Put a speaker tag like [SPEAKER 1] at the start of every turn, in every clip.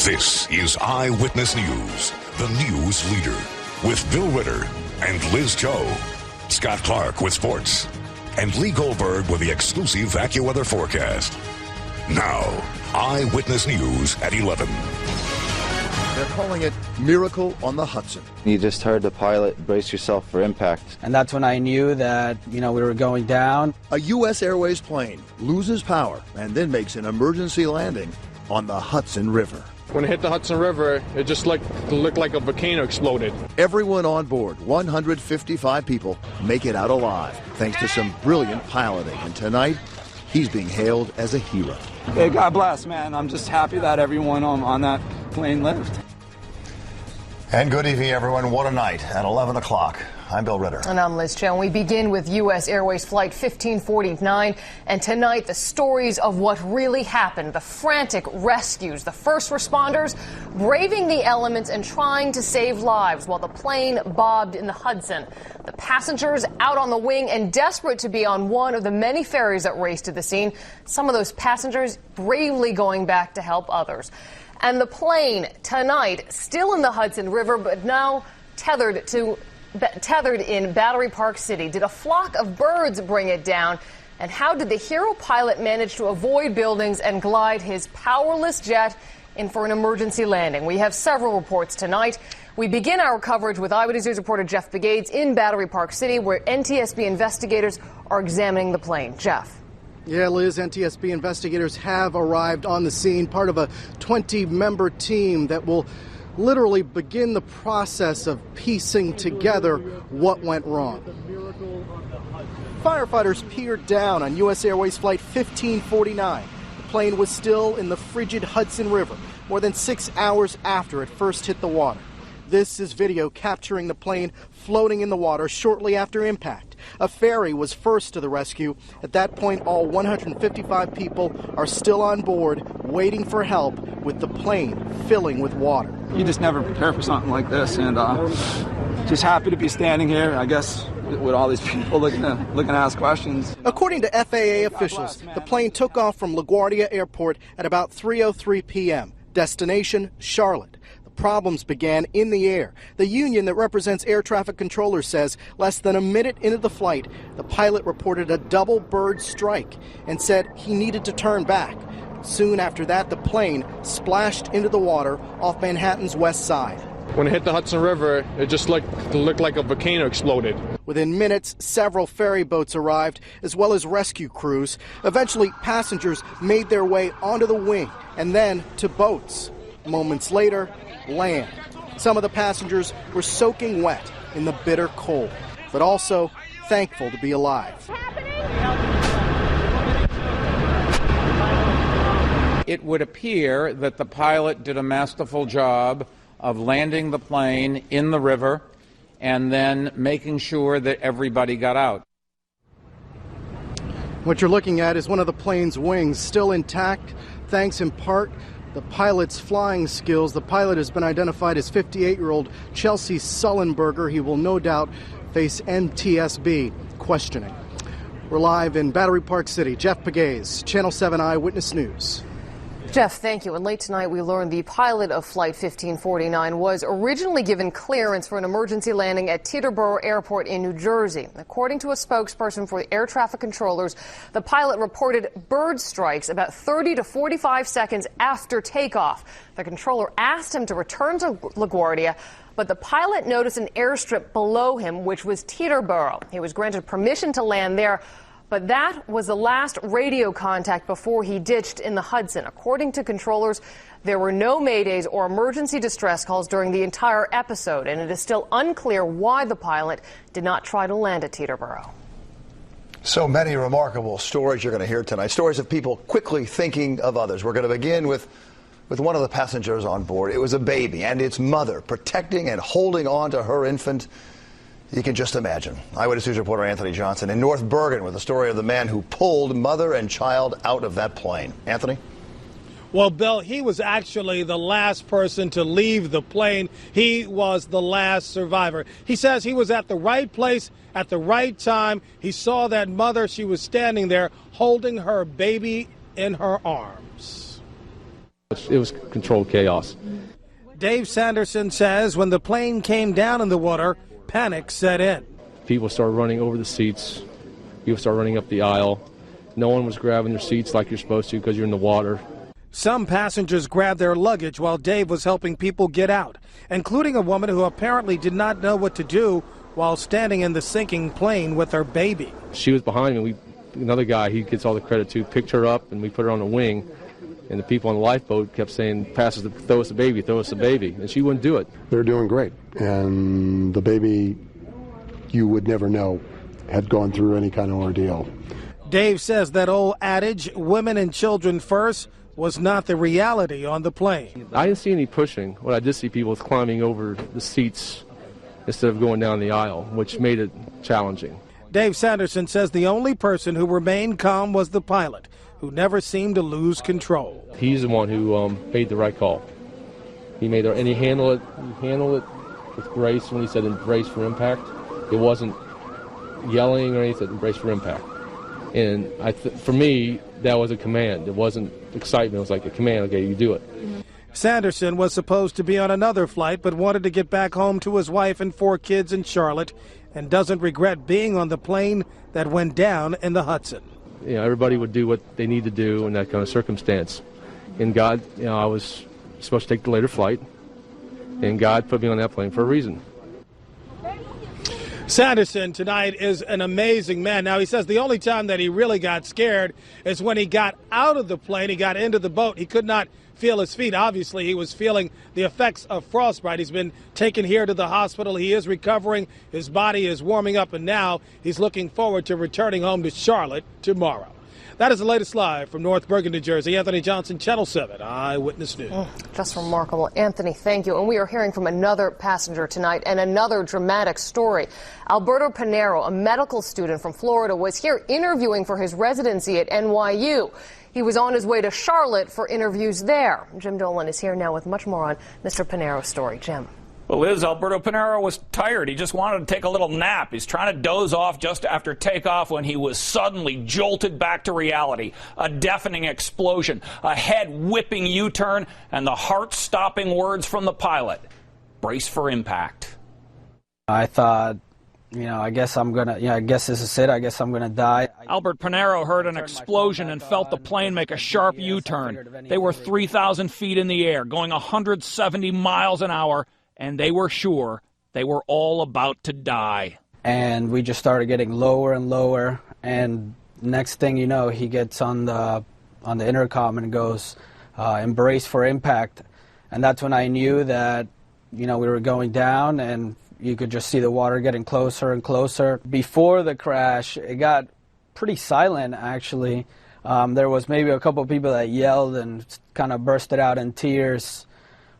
[SPEAKER 1] This is Eyewitness News, the news leader, with Bill Ritter and Liz Cho, Scott Clark with sports, and Lee Goldberg with the exclusive AccuWeather forecast. Now, Eyewitness News at 11.
[SPEAKER 2] They're calling it Miracle on the Hudson.
[SPEAKER 3] You just heard the pilot, brace yourself for impact.
[SPEAKER 4] And that's when I knew that, we were going down.
[SPEAKER 2] A U.S. Airways plane loses power and then makes an emergency landing on the Hudson River.
[SPEAKER 5] When it hit the Hudson River, it just looked like a volcano exploded.
[SPEAKER 2] Everyone on board, 155 people, make it out alive thanks to some brilliant piloting. And tonight, he's being hailed as a hero.
[SPEAKER 6] Hey, God bless, man. I'm just happy that everyone on that plane lived.
[SPEAKER 7] And good evening, everyone. What a night at 11 o'clock. I'm Bill Ritter.
[SPEAKER 8] And I'm Liz Cho. We begin with U.S. Airways Flight 1549. And tonight, the stories of what really happened, the frantic rescues, the first responders braving the elements and trying to save lives while the plane bobbed in the Hudson. The passengers out on the wing and desperate to be on one of the many ferries that raced to the scene. Some of those passengers bravely going back to help others. And the plane tonight still in the Hudson River, but now tethered in Battery Park City. Did a flock of birds bring it down? And how did the hero pilot manage to avoid buildings and glide his powerless jet in for an emergency landing? We have several reports tonight. We begin our coverage with Eyewitness News reporter Jeff Begades in Battery Park City, where NTSB investigators are examining the plane. Jeff.
[SPEAKER 9] Yeah, Liz, NTSB investigators have arrived on the scene, part of a 20-member team that will literally begin the process of piecing together what went wrong. Firefighters peered down on U.S. Airways Flight 1549. The plane was still in the frigid Hudson River, more than 6 hours after it first hit the water. This is video capturing the plane floating in the water shortly after impact. A ferry was first to the rescue. At that point, all 155 people are still on board, waiting for help with the plane filling with water.
[SPEAKER 6] You just never prepare for something like this, and just happy to be standing here, I guess, with all these people looking to ask questions.
[SPEAKER 9] According to FAA officials, the plane took off from LaGuardia Airport at about 3:03 p.m. Destination, Charlotte. Problems began in the air. The union that represents air traffic controllers says less than a minute into the flight, the pilot reported a double bird strike and said he needed to turn back. Soon after that, the plane splashed into the water off Manhattan's west side.
[SPEAKER 5] When it hit the Hudson River, it just looked like a volcano exploded.
[SPEAKER 9] Within minutes, several ferry boats arrived, as well as rescue crews. Eventually, passengers made their way onto the wing and then to boats. Moments later, land. Some of the passengers were soaking wet in the bitter cold, but also thankful to be alive.
[SPEAKER 10] It would appear that the pilot did a masterful job of landing the plane in the river and then making sure that everybody got out.
[SPEAKER 9] What you're looking at is one of the plane's wings still intact, thanks in part the pilot's flying skills. The pilot has been identified as 58-year-old Chelsea Sullenberger. He will no doubt face NTSB questioning. We're live in Battery Park City. Jeff Begades, Channel 7 Eyewitness News.
[SPEAKER 8] Jeff, thank you. And late tonight, we learned the pilot of Flight 1549 was originally given clearance for an emergency landing at Teterboro Airport in New Jersey. According to a spokesperson for the air traffic controllers, the pilot reported bird strikes about 30 to 45 seconds after takeoff. The controller asked him to return to LaGuardia, but the pilot noticed an airstrip below him, which was Teterboro. He was granted permission to land there, but that was the last radio contact before he ditched in the Hudson. According to controllers, there were no maydays or emergency distress calls during the entire episode, and it is still unclear why the pilot did not try to land at Teterboro.
[SPEAKER 7] So many remarkable stories you're going to hear tonight, stories of people quickly thinking of others. We're going to begin with one of the passengers on board. It was a baby and its mother protecting and holding on to her infant. You can just imagine. Eyewitness News reporter Anthony Johnson in North Bergen with the story of the man who pulled mother and child out of that plane. Anthony?
[SPEAKER 11] Well, Bill, he was actually the last person to leave the plane. He was the last survivor. He says he was at the right place at the right time. He saw that mother. She was standing there holding her baby in her arms.
[SPEAKER 12] was controlled chaos.
[SPEAKER 11] Dave Sanderson says when the plane came down in the water, panic set in.
[SPEAKER 12] People started running over the seats. People started running up the aisle. No one was grabbing their seats like you're supposed to because you're in the water.
[SPEAKER 11] Some passengers grabbed their luggage while Dave was helping people get out, including a woman who apparently did not know what to do while standing in the sinking plane with her baby.
[SPEAKER 12] She was behind me. Another guy, he gets all the credit too, picked her up and we put her on a wing. And the people on the lifeboat kept saying, "Pass us throw us the baby, throw us the baby." And she wouldn't do it.
[SPEAKER 13] They're doing great. And the baby, you would never know, had gone through any kind of ordeal.
[SPEAKER 11] Dave says that old adage, women and children first, was not the reality on the plane.
[SPEAKER 12] I didn't see any pushing. What I did see people was climbing over the seats instead of going down the aisle, which made it challenging.
[SPEAKER 11] Dave Sanderson says the only person who remained calm was the pilot, who never seemed to lose control.
[SPEAKER 12] He's the one who made the right call. He made it, and he handled it with grace when he said "brace for impact." It wasn't yelling or anything. "Brace for impact." And for me, that was a command. It wasn't excitement. It was like a command. Okay, you do it.
[SPEAKER 11] Sanderson was supposed to be on another flight, but wanted to get back home to his wife and 4 kids in Charlotte, and doesn't regret being on the plane that went down in the Hudson.
[SPEAKER 12] You know, everybody would do what they need to do in that kind of circumstance. And God, I was supposed to take the later flight, and God put me on that plane for a reason.
[SPEAKER 11] Sanderson tonight is an amazing man. Now, he says the only time that he really got scared is when he got out of the plane, he got into the boat. He could not feel his feet. Obviously, he was feeling the effects of frostbite. He's been taken here to the hospital. He is recovering. His body is warming up, and now he's looking forward to returning home to Charlotte tomorrow. That is the latest live from North Bergen, New Jersey. Anthony Johnson, Channel 7 Eyewitness News.
[SPEAKER 8] Just remarkable. Anthony, thank you. And we are hearing from another passenger tonight and another dramatic story. Alberto Pinero, a medical student from Florida, was here interviewing for his residency at NYU. He was on his way to Charlotte for interviews there. Jim Dolan is here now with much more on Mr. Pinero's story. Jim.
[SPEAKER 14] Well, Liz, Alberto Pinero was tired. He just wanted to take a little nap. He's trying to doze off just after takeoff when he was suddenly jolted back to reality. A deafening explosion, a head-whipping U-turn, and the heart-stopping words from the pilot. Brace for impact.
[SPEAKER 4] I thought, I guess I guess this is it. I guess I'm going to die.
[SPEAKER 14] Albert Pinero heard an explosion and felt the plane make a sharp U-turn. They were 3,000 feet in the air, going 170 miles an hour, and they were sure they were all about to die.
[SPEAKER 4] And we just started getting lower and lower, and next thing you know, he gets on the intercom and goes, "Embrace for impact." And that's when I knew that, we were going down, and you could just see the water getting closer and closer. Before the crash, it got pretty silent, actually. There was maybe a couple of people that yelled and kind of bursted out in tears.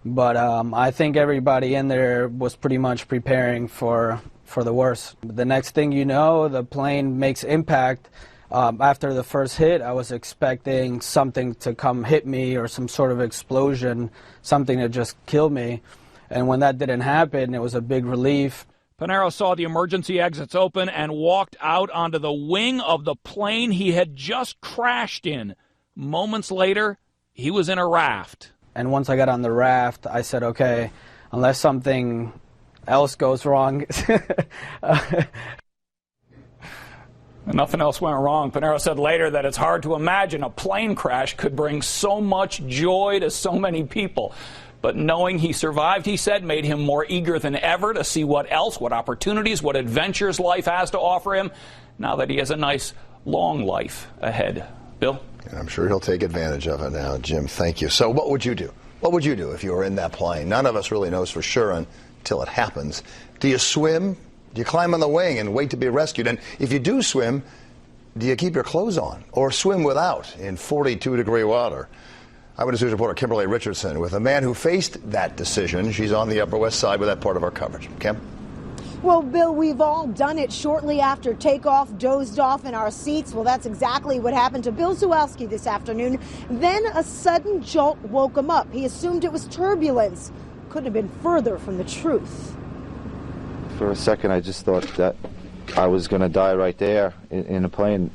[SPEAKER 4] But I think everybody in there was pretty much preparing for the worst. The next thing you know, the plane makes impact. After the first hit, I was expecting something to come hit me or some sort of explosion, something to just kill me. And when that didn't happen, it was a big relief.
[SPEAKER 14] Pinero saw the emergency exits open and walked out onto the wing of the plane he had just crashed in. Moments later, he was in a raft.
[SPEAKER 4] And once I got on the raft, I said, okay, unless something else goes wrong.
[SPEAKER 14] Nothing else went wrong. Pinero said later that it's hard to imagine a plane crash could bring so much joy to so many people. But knowing he survived, he said, made him more eager than ever to see what else, what opportunities, what adventures life has to offer him, now that he has a nice, long life ahead. Bill?
[SPEAKER 7] And I'm sure he'll take advantage of it now. Jim, thank you. So what would you do? What would you do if you were in that plane? None of us really knows for sure until it happens. Do you swim? Do you climb on the wing and wait to be rescued? And if you do swim, do you keep your clothes on or swim without in 42-degree water? Eyewitness News reporter Kimberly Richardson with a man who faced that decision. She's on the Upper West Side with that part of our coverage. Kim?
[SPEAKER 15] Well, Bill, we've all done it shortly after takeoff, dozed off in our seats. Well, that's exactly what happened to Bill Zawalski this afternoon. Then a sudden jolt woke him up. He assumed it was turbulence. Couldn't have been further from the truth.
[SPEAKER 3] For a second, I just thought that I was going to die right there in a plane,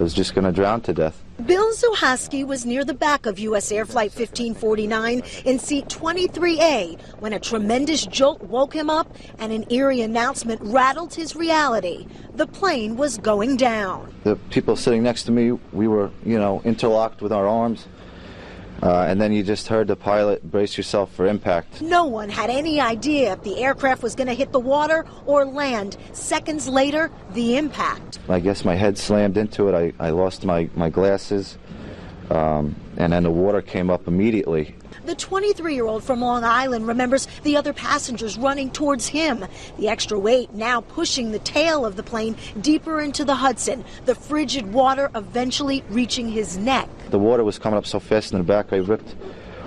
[SPEAKER 3] was just going to drown to death.
[SPEAKER 15] Bill Zuhaski was near the back of U.S. Air Flight 1549 in seat 23A when a tremendous jolt woke him up and an eerie announcement rattled his reality. The plane was going down.
[SPEAKER 3] The people sitting next to me, we were, interlocked with our arms. And then you just heard the pilot, brace yourself for impact.
[SPEAKER 15] No one had any idea if the aircraft was going to hit the water or land. Seconds later, the impact.
[SPEAKER 3] I guess my head slammed into it. I lost my glasses, and then the water came up immediately.
[SPEAKER 15] The 23-year-old from Long Island remembers the other passengers running towards him. The extra weight now pushing the tail of the plane deeper into the Hudson, the frigid water eventually reaching his neck.
[SPEAKER 3] The water was coming up so fast in the back, I ripped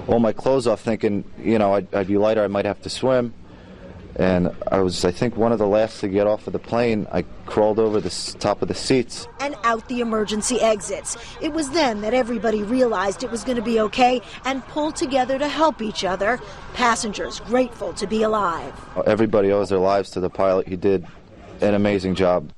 [SPEAKER 3] all my clothes off thinking, I'd be lighter, I might have to swim. And I was, I think, one of the last to get off of the plane. I crawled over the top of the seats.
[SPEAKER 15] And out the emergency exits. It was then that everybody realized it was going to be okay and pulled together to help each other. Passengers grateful to be alive.
[SPEAKER 3] Everybody owes their lives to the pilot. He did an amazing job.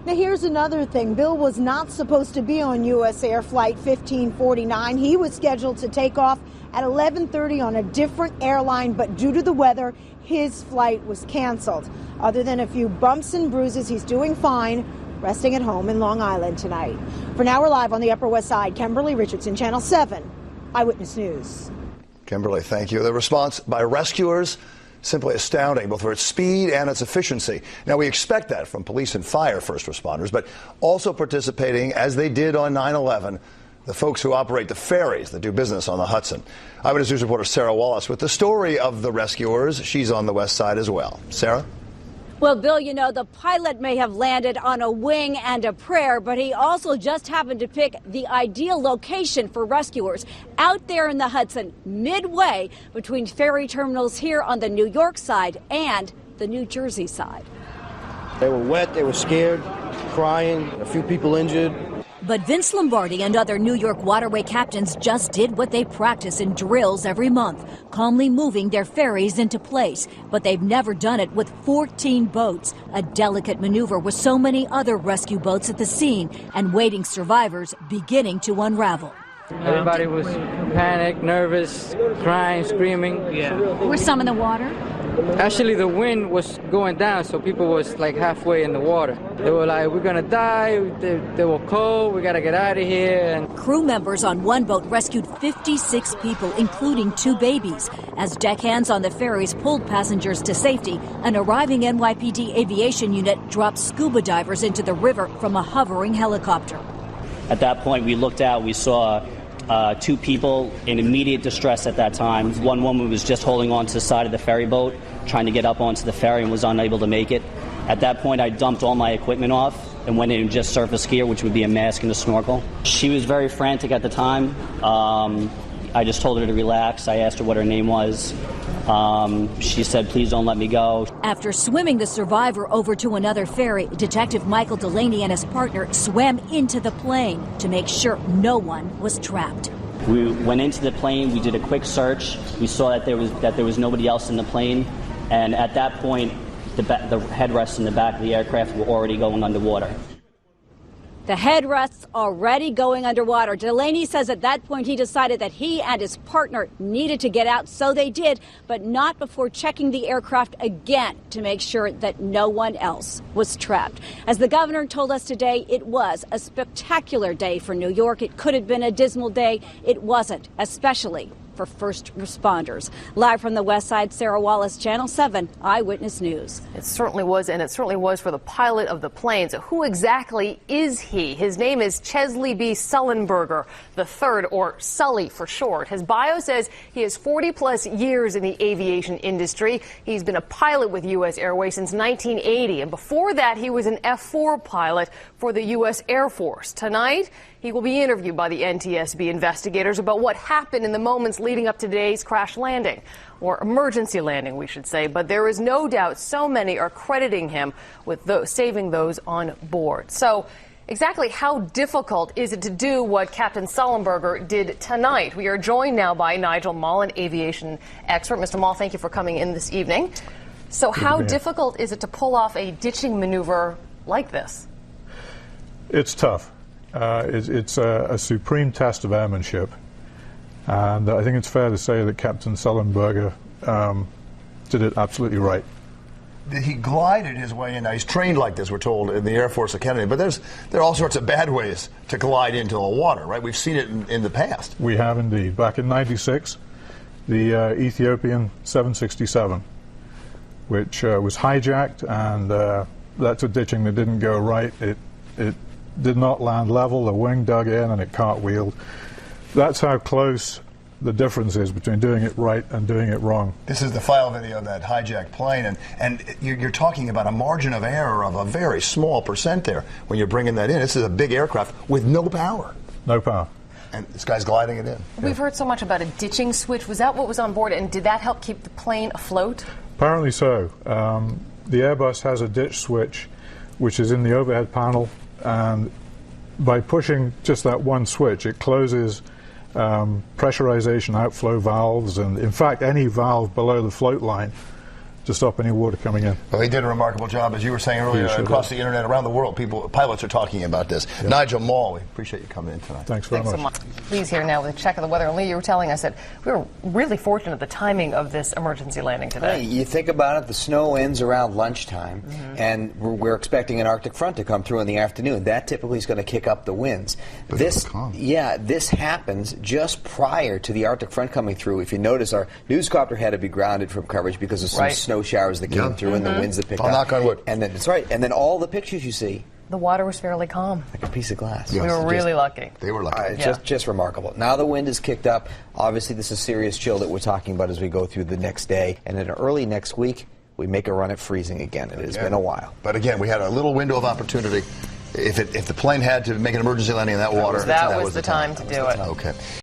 [SPEAKER 15] Now here's another thing. Bill was not supposed to be on U.S. Air Flight 1549. He was scheduled to take off at 11:30 on a different airline, but due to the weather, his flight was canceled. Other than a few bumps and bruises, he's doing fine, resting at home in Long Island tonight. For now, we're live on the Upper West Side. Kimberly Richardson, Channel 7, Eyewitness News.
[SPEAKER 7] Kimberly, thank you. The response by rescuers, simply astounding, both for its speed and its efficiency. Now, we expect that from police and fire first responders, but also participating, as they did on 9/11, the folks who operate the ferries that do business on the Hudson. Eyewitness News reporter Sarah Wallace with the story of the rescuers. She's on the west side as well. Sarah?
[SPEAKER 16] Well, Bill, the pilot may have landed on a wing and a prayer, but he also just happened to pick the ideal location for rescuers out there in the Hudson, midway between ferry terminals here on the New York side and the New Jersey side.
[SPEAKER 17] They were wet, they were scared, crying, a few people injured.
[SPEAKER 16] But Vince Lombardi and other New York waterway captains just did what they practice in drills every month, calmly moving their ferries into place. But they've never done it with 14 boats, a delicate maneuver with so many other rescue boats at the scene and waiting survivors beginning to unravel.
[SPEAKER 18] Everybody was panicked, nervous, crying, screaming.
[SPEAKER 16] Were some in the water?
[SPEAKER 18] Actually, the wind was going down, so people was like halfway in the water. They were like, we're gonna die, they were cold, we gotta get out of here. And
[SPEAKER 16] crew members on one boat rescued 56 people, including 2 babies. As deckhands on the ferries pulled passengers to safety, an arriving NYPD aviation unit dropped scuba divers into the river from a hovering helicopter.
[SPEAKER 19] At that point, we looked out, we saw 2 people in immediate distress at that time. One woman was just holding on to the side of the ferry boat, trying to get up onto the ferry and was unable to make it. At that point, I dumped all my equipment off and went in just surface gear, which would be a mask and a snorkel. She was very frantic at the time. I just told her to relax. I asked her what her name was. She said, please don't let me go.
[SPEAKER 16] After swimming the survivor over to another ferry, Detective Michael Delaney and his partner swam into the plane to make sure no one was trapped.
[SPEAKER 19] We went into the plane. We did a quick search. We saw that there was nobody else in the plane. And at that point, the headrests in the back of the aircraft were already going underwater.
[SPEAKER 16] The headrests already going underwater. Delaney says at that point he decided that he and his partner needed to get out, so they did, but not before checking the aircraft again to make sure that no one else was trapped. As the governor told us today, it was a spectacular day for New York. It could have been a dismal day. It wasn't, especially for first responders. Live from the West Side, Sarah Wallace, Channel 7 Eyewitness News.
[SPEAKER 8] It certainly was, and it certainly was for the pilot of the plane. So who exactly is he? His name is Chesley B. Sullenberger III, or Sully for short. His bio says he has 40-plus years in the aviation industry. He's been a pilot with U.S. Airways since 1980, and before that, he was an F-4 pilot for the U.S. Air Force. Tonight, he will be interviewed by the NTSB investigators about what happened in the moments leading up to today's crash landing, or emergency landing, we should say. But there is no doubt so many are crediting him with saving those on board. So exactly how difficult is it to do what Captain Sullenberger did tonight? We are joined now by Nigel Mall, an aviation expert. Mr. Mall, thank you for coming in this evening. So how difficult is it to pull off a ditching maneuver like this?
[SPEAKER 20] It's tough. It's a supreme test of airmanship. And I think it's fair to say that Captain Sullenberger did it absolutely right.
[SPEAKER 7] He glided his way in. Now, he's trained like this, we're told, in the Air Force Academy. But there are all sorts of bad ways to glide into the water, right? We've seen it in the past.
[SPEAKER 20] We have indeed. Back in '96, the Ethiopian 767, which was hijacked, and that's a ditching that didn't go right. It did not land level. The wing dug in, and it cartwheeled. That's how close the difference is between doing it right and doing it wrong.
[SPEAKER 7] This is the file video of that hijacked plane, and you're talking about a margin of error of a very small percent there when you're bringing that in. This is a big aircraft with no power.
[SPEAKER 20] No power.
[SPEAKER 7] And this guy's gliding it in.
[SPEAKER 8] We've heard so much about a ditching switch. Was that what was on board, and did that help keep the plane afloat?
[SPEAKER 20] Apparently so. The Airbus has a ditch switch, which is in the overhead panel, and by pushing just that one switch, it closes pressurization outflow valves, and in fact any valve below the float line to stop any water coming in.
[SPEAKER 7] Well, he did a remarkable job, as you were saying earlier, across the internet, around the world. Pilots are talking about this. Yep. Nigel Mall, we appreciate you coming in tonight.
[SPEAKER 20] Thanks very much.
[SPEAKER 8] So much. Please here now with a check of the weather. And Lee, you were telling us that we were really fortunate the timing of this emergency landing today.
[SPEAKER 21] Hey, you think about it, the snow ends around lunchtime, and we're expecting an Arctic front to come through in the afternoon. That typically is going to kick up the winds.
[SPEAKER 7] But
[SPEAKER 21] this happens just prior to the Arctic front coming through. If you notice, our newscopter had to be grounded from coverage because of some snow showers that came through and the winds that picked up.
[SPEAKER 7] Knock on wood.
[SPEAKER 21] And then that's right. And then all the pictures you see,
[SPEAKER 8] the water was fairly calm,
[SPEAKER 21] like a piece of glass.
[SPEAKER 8] Yes. We were really lucky.
[SPEAKER 7] They were lucky.
[SPEAKER 21] Just remarkable. Now the wind is kicked up. Obviously, this is serious chill that we're talking about as we go through the next day, and then early next week we make a run at freezing again. It has been a while.
[SPEAKER 7] But again, we had a little window of opportunity. If the plane had to make an emergency landing in that water,
[SPEAKER 8] that was the time to do it.
[SPEAKER 7] Okay.